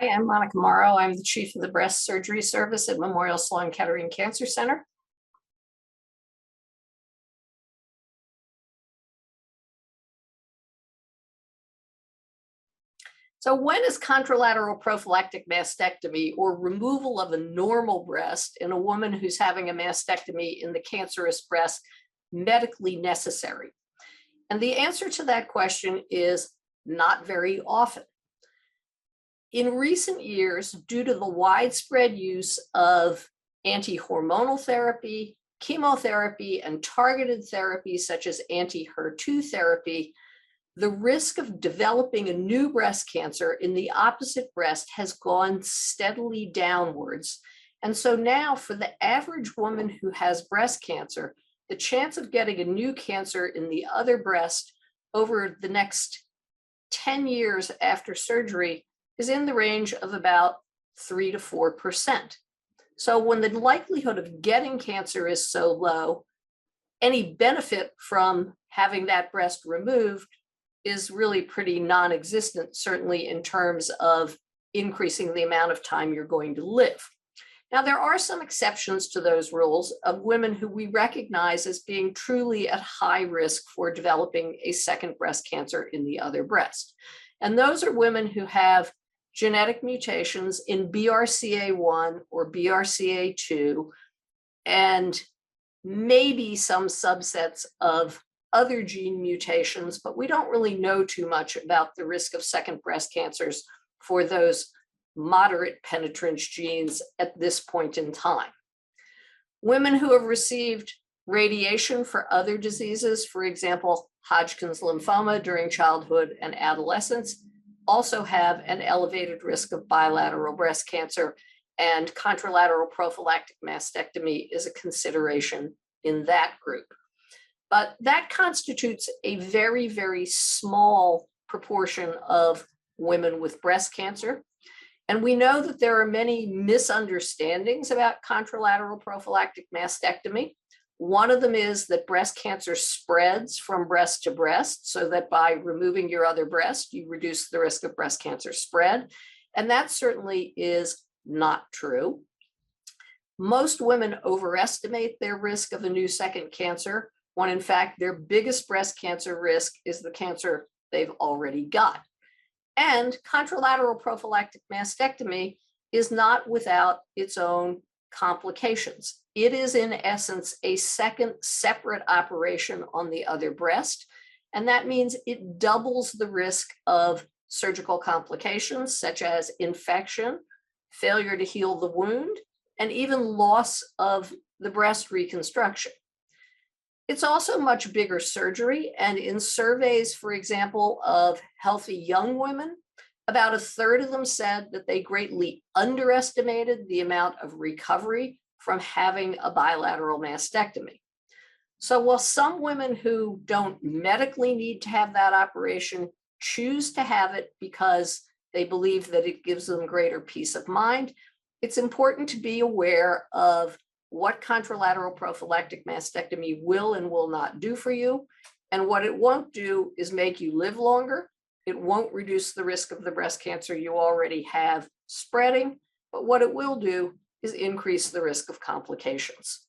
Hi, I'm Monica Morrow. I'm the Chief of the Breast Surgery Service at Memorial Sloan Kettering Cancer Center. So when is contralateral prophylactic mastectomy or removal of a normal breast in a woman who's having a mastectomy in the cancerous breast medically necessary? And the answer to that question is not very often. In recent years, due to the widespread use of anti-hormonal therapy, chemotherapy, and targeted therapies such as anti-HER2 therapy, the risk of developing a new breast cancer in the opposite breast has gone steadily downwards. And so now for the average woman who has breast cancer, the chance of getting a new cancer in the other breast over the next 10 years after surgery is in the range of about 3 to 4%. So when the likelihood of getting cancer is so low, any benefit from having that breast removed is really pretty non-existent, certainly in terms of increasing the amount of time you're going to live. Now, there are some exceptions to those rules of women who we recognize as being truly at high risk for developing a second breast cancer in the other breast. And those are women who have genetic mutations in BRCA1 or BRCA2, and maybe some subsets of other gene mutations, but we don't really know too much about the risk of second breast cancers for those moderate penetrance genes at this point in time. Women who have received radiation for other diseases, for example, Hodgkin's lymphoma during childhood and adolescence, also have an elevated risk of bilateral breast cancer, and contralateral prophylactic mastectomy is a consideration in that group. But that constitutes a very, very small proportion of women with breast cancer. And we know that there are many misunderstandings about contralateral prophylactic mastectomy. One of them is that breast cancer spreads from breast to breast, so that by removing your other breast, you reduce the risk of breast cancer spread. And that certainly is not true. Most women overestimate their risk of a new second cancer, when in fact their biggest breast cancer risk is the cancer they've already got. And contralateral prophylactic mastectomy is not without its own complications. It is in essence a second separate operation on the other breast, and that means it doubles the risk of surgical complications such as infection, failure to heal the wound, and even loss of the breast reconstruction. It's also much bigger surgery, and in surveys, for example, of healthy young women, about a third of them said that they greatly underestimated the amount of recovery from having a bilateral mastectomy. So while some women who don't medically need to have that operation choose to have it because they believe that it gives them greater peace of mind, it's important to be aware of what contralateral prophylactic mastectomy will and will not do for you. And what it won't do is make you live longer. It won't reduce the risk of the breast cancer you already have spreading, but what it will do is increase the risk of complications.